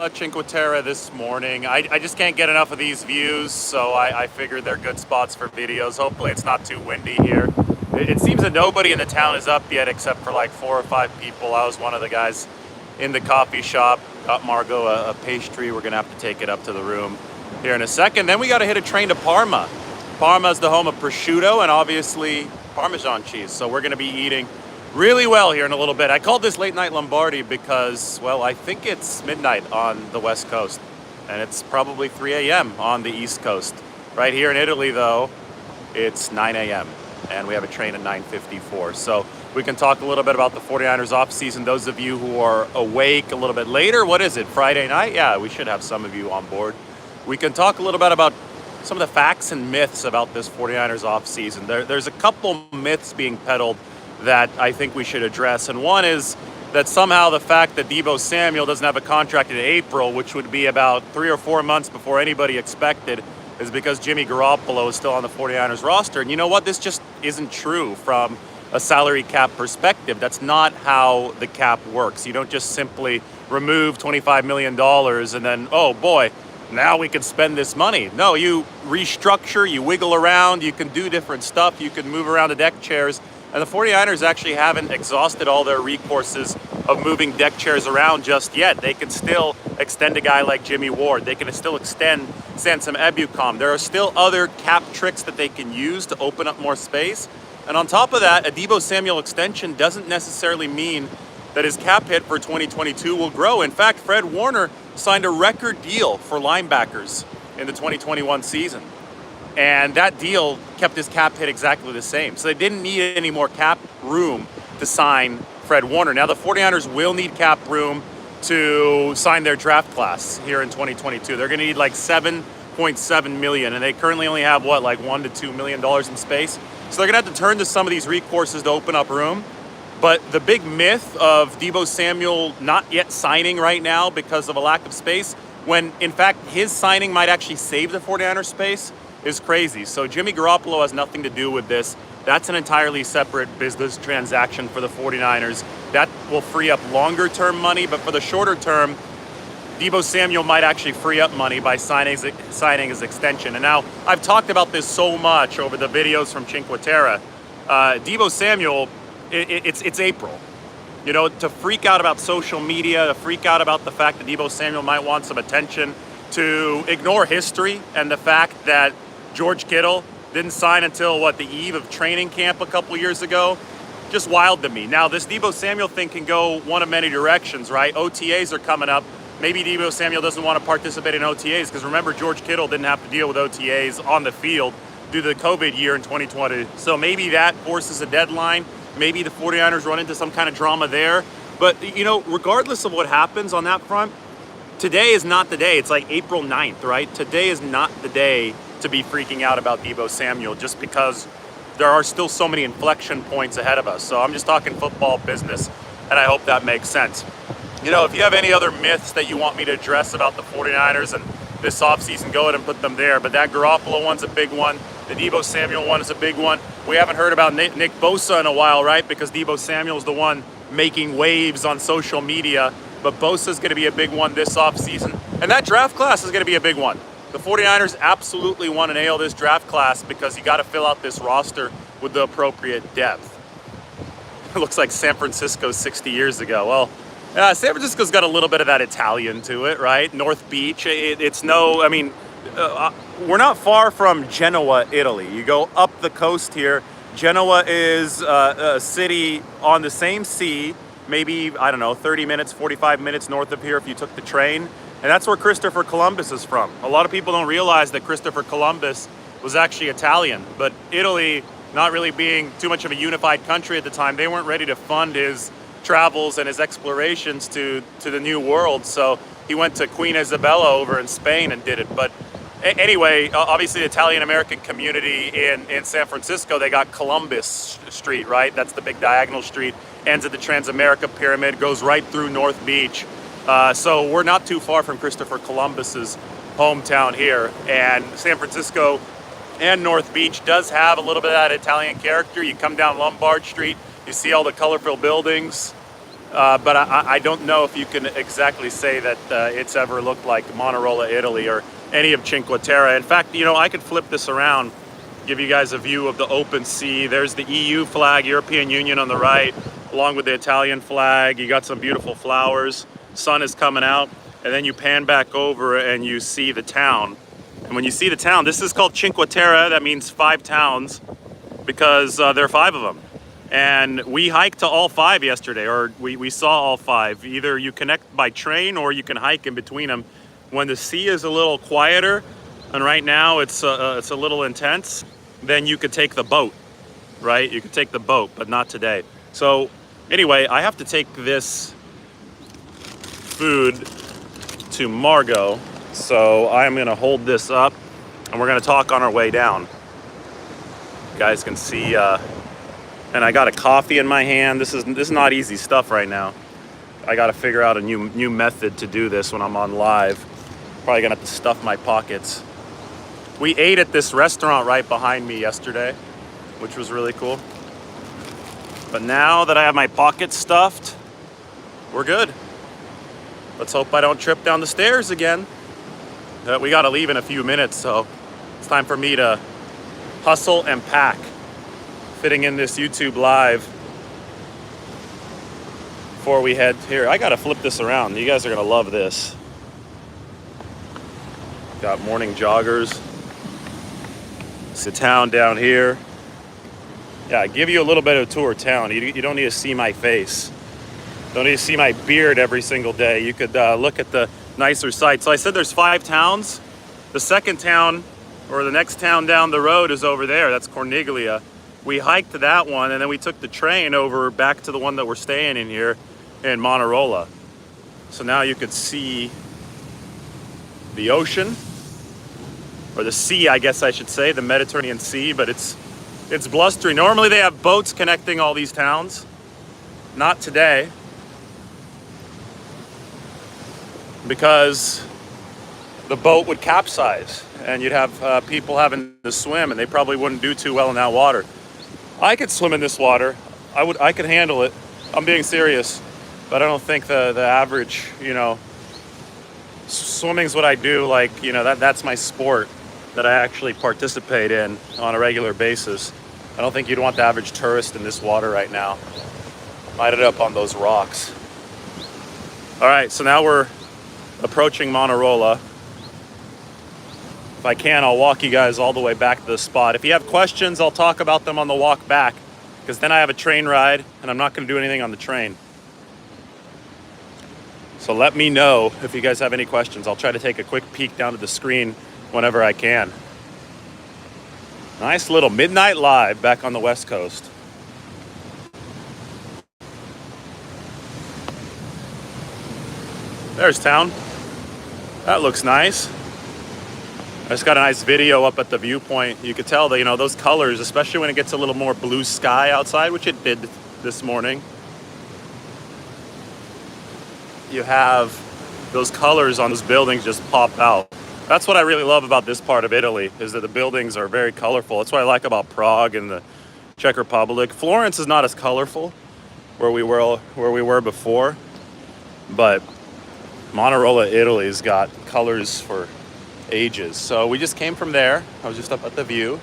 Cinque Terre this morning. I just can't get enough of these views, so I figured they're good spots for videos. Hopefully it's not too windy here. It seems that nobody in the town is up yet except for like 4 or 5 people. I was one of the guys in the coffee shop. Got Margot a pastry. We're going to have to take it up to the room here in a second. Then we got to hit a train to Parma. Parma is the home of prosciutto and obviously Parmesan cheese. So we're going to be eating really well here in a little bit. I called this late night Lombardi because, well, I think it's midnight on the West Coast and it's probably 3 a.m. on the East Coast. Right here in Italy, though, it's 9 a.m. and we have a train at 9:54. So we can talk a little bit about the 49ers offseason. Those of you who are awake a little bit later, what is it, Friday night? Yeah, we should have some of you on board. We can talk a little bit about some of the facts and myths about this 49ers offseason. There's a couple myths being peddled that I think we should address. And one is that somehow the fact that Deebo Samuel doesn't have a contract in April, which would be about 3 or 4 months before anybody expected, is because Jimmy Garoppolo is still on the 49ers roster. And you know what? This just isn't true from a salary cap perspective. That's not how the cap works. You don't just simply remove $25 million and then, oh boy, now we can spend this money. No, you restructure, you wiggle around, you can do different stuff, you can move around the deck chairs. And the 49ers actually haven't exhausted all their recourses of moving deck chairs around just yet. They can still extend a guy like Jimmy Ward. They can still extend Sansom Ebukam. There are still other cap tricks that they can use to open up more space. And on top of that, a Deebo Samuel extension doesn't necessarily mean that his cap hit for 2022 will grow. In fact, Fred Warner signed a record deal for linebackers in the 2021 season. And that deal kept his cap hit exactly the same. So they didn't need any more cap room to sign Fred Warner. Now the 49ers will need cap room to sign their draft class here in 2022. They're going to need like $7.7 million, and they currently only have what, like $1 to $2 million in space. So they're going to have to turn to some of these recourses to open up room. But the big myth of Deebo Samuel not yet signing right now because of a lack of space, when in fact his signing might actually save the 49ers space, is crazy. So Jimmy Garoppolo has nothing to do with this. That's an entirely separate business transaction for the 49ers. That will free up longer term money, but for the shorter term, Deebo Samuel might actually free up money by signing his extension. And now, I've talked about this so much over the videos from Cinque Terre. Deebo Samuel, it's April. You know, to freak out about social media, to freak out about the fact that Deebo Samuel might want some attention, to ignore history and the fact that George Kittle didn't sign until, the eve of training camp a couple years ago, just wild to me. Now, this Deebo Samuel thing can go one of many directions, right? OTAs are coming up. Maybe Deebo Samuel doesn't want to participate in OTAs because remember, George Kittle didn't have to deal with OTAs on the field due to the COVID year in 2020. So maybe that forces a deadline. Maybe the 49ers run into some kind of drama there. But, you know, regardless of what happens on that front, today is not the day. It's like April 9th, right? Today is not the day to be freaking out about Deebo Samuel just because there are still so many inflection points ahead of us. So I'm just talking football business, and I hope that makes sense. You know, if you have any other myths that you want me to address about the 49ers and this offseason, go ahead and put them there. But that Garoppolo one's a big one. The Deebo Samuel one is a big one. We haven't heard about Nick Bosa in a while, right? Because Deebo Samuel's the one making waves on social media. But Bosa's going to be a big one this offseason. And that draft class is going to be a big one. The 49ers absolutely want to nail this draft class because you got to fill out this roster with the appropriate depth. It looks like San Francisco 60 years ago. Well, San Francisco's got a little bit of that Italian to it, right? North Beach. We're not far from Genoa, Italy. You go up the coast here. Genoa is a city on the same sea, maybe, 30 minutes, 45 minutes north of here if you took the train. And that's where Christopher Columbus is from. A lot of people don't realize that Christopher Columbus was actually Italian, but Italy, not really being too much of a unified country at the time, they weren't ready to fund his travels and his explorations to the New World. So he went to Queen Isabella over in Spain and did it. But anyway, obviously the Italian-American community in San Francisco, they got Columbus Street, right? That's the big diagonal street, ends at the Transamerica Pyramid, goes right through North Beach. So we're not too far from Christopher Columbus's hometown here. And San Francisco and North Beach does have a little bit of that Italian character. You come down Lombard Street, you see all the colorful buildings. but I don't know if you can exactly say that it's ever looked like Monarola, Italy, or any of Cinque Terre. In fact, I could flip this around, give you guys a view of the open sea. There's the EU flag, European Union on the right, along with the Italian flag. You got some beautiful flowers. Sun is coming out, and then you pan back over and you see the town. And when you see the town, this is called Cinque Terre. That means 5 towns, because there are 5 of them. And we hiked to all 5 yesterday, or we saw all 5. Either you connect by train or you can hike in between them. When the sea is a little quieter, and right now it's a little intense, then you could take the boat, right? You could take the boat, but not today. So anyway, I have to take this food to Margot. So I'm gonna hold this up and we're gonna talk on our way down. You guys can see, and I got a coffee in my hand. This is not easy stuff right now. I got to figure out a new method to do this when I'm on live. Probably gonna have to stuff my pockets. We ate at this restaurant right behind me yesterday, which was really cool. But now that I have my pockets stuffed, we're good. Let's hope I don't trip down the stairs again. We got to leave in a few minutes, so it's time for me to hustle and pack. Fitting in this YouTube live before we head here. I gotta flip this around. You guys are gonna love this. Got morning joggers. It's the town down here. Yeah, I give you a little bit of a tour of town. You don't need to see my face. Don't need to see my beard every single day. You could look at the nicer sights. So I said there's 5 towns. The second town, or the next town down the road, is over there. That's Corniglia. We hiked to that one, and then we took the train over back to the one that we're staying in here in Monarola. So now you could see the ocean, or the sea, I guess I should say, the Mediterranean Sea, but it's blustery. Normally they have boats connecting all these towns. Not today, because the boat would capsize and you'd have people having to swim, and they probably wouldn't do too well in that water. I could swim in this water. I could handle it. I'm being serious. But I don't think the average, swimming's what I do. Like, that's my sport that I actually participate in on a regular basis. I don't think you'd want the average tourist in this water right now. Light it up on those rocks. All right, so now we're approaching Monarola. If I can, I'll walk you guys all the way back to the spot. If you have questions, I'll talk about them on the walk back, because then I have a train ride and I'm not going to do anything on the train. So let me know if you guys have any questions. I'll try to take a quick peek down to the screen whenever I can. Nice little midnight live back on the West Coast. There's town. That looks nice. I just got a nice video up at the viewpoint. You could tell that, those colors, especially when it gets a little more blue sky outside, which it did this morning. You have those colors on those buildings just pop out. That's what I really love about this part of Italy, is that the buildings are very colorful. That's what I like about Prague and the Czech Republic. Florence is not as colorful where we were before, but Monarola, Italy's got colors for ages. So we just came from there. I was just up at the view.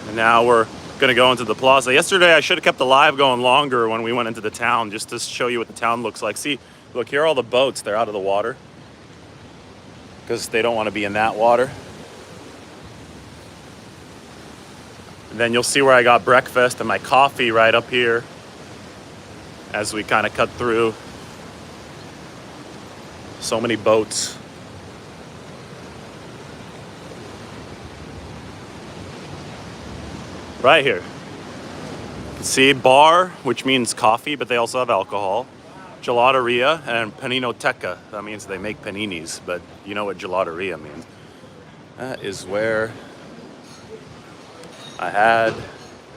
And now we're gonna go into the plaza. Yesterday I should have kept the live going longer when we went into the town, just to show you what the town looks like. See, look, here are all the boats. They're out of the water because they don't want to be in that water. And then you'll see where I got breakfast and my coffee right up here as we kind of cut through. So many boats. Right here. You can see bar, which means coffee, but they also have alcohol. Gelateria and paninoteca. That means they make paninis, but you know what gelateria means. That is where I had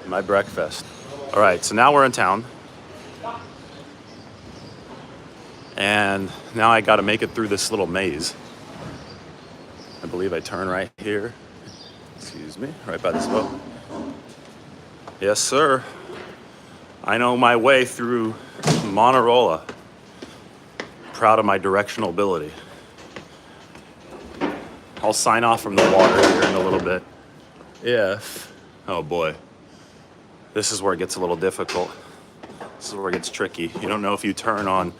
my breakfast. All right, so now we're in town. And now I got to make it through this little maze. I believe I turn right here. Excuse me, right by this boat. Yes, sir. I know my way through Monarola. Proud of my directional ability. I'll sign off from the water here in a little bit. If, oh boy, this is where it gets a little difficult. This is where it gets tricky. You don't know if you turn on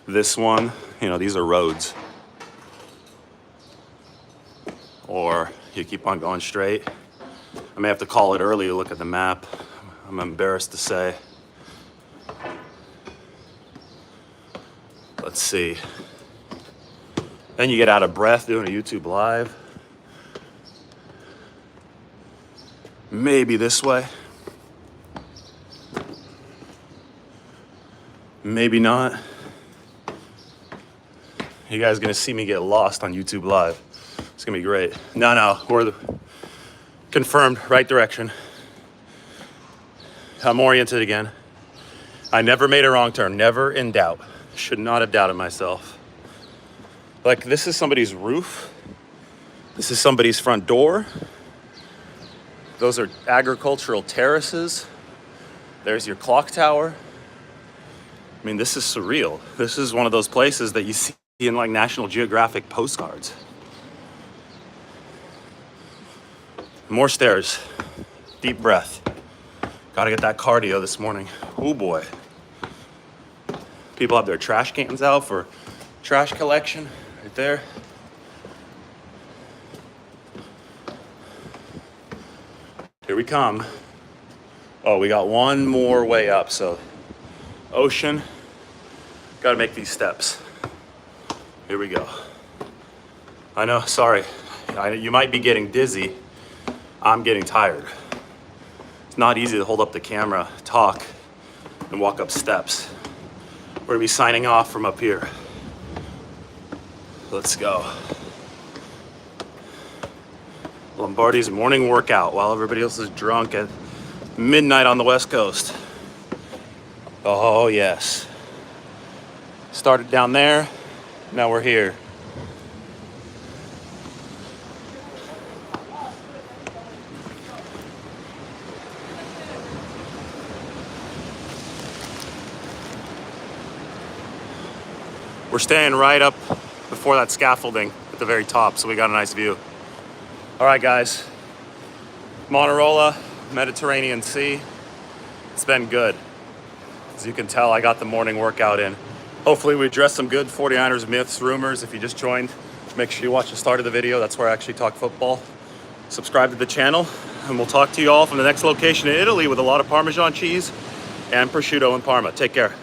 this one, you know, these are roads. Or you keep on going straight. I may have to call it early to look at the map. I'm embarrassed to say. Let's see. Then you get out of breath doing a YouTube live. Maybe this way. Maybe not. You guys gonna see me get lost on YouTube live. It's gonna be great. No, we're confirmed, right direction. I'm oriented again. I never made a wrong turn, never in doubt. Should not have doubted myself. Like, this is somebody's roof. This is somebody's front door. Those are agricultural terraces. There's your clock tower. I mean, this is surreal. This is one of those places that you see in like National Geographic postcards. More stairs. Deep breath. Gotta get that cardio this morning. Oh boy. People have their trash cans out for trash collection right there. Here we come. Oh, we got one more way up, so ocean. Gotta make these steps. Here we go. I know, sorry. You might be getting dizzy. I'm getting tired. It's not easy to hold up the camera, talk, and walk up steps. We're gonna be signing off from up here. Let's go. Lombardi's morning workout while everybody else is drunk at midnight on the West Coast. Oh yes. Started down there, now we're here. We're staying right up before that scaffolding at the very top, so we got a nice view. All right, guys. Monarola, Mediterranean Sea. It's been good. As you can tell, I got the morning workout in. Hopefully we addressed some good 49ers myths, rumors. If you just joined, make sure you watch the start of the video. That's where I actually talk football. Subscribe to the channel, and we'll talk to you all from the next location in Italy with a lot of Parmesan cheese and prosciutto in Parma. Take care.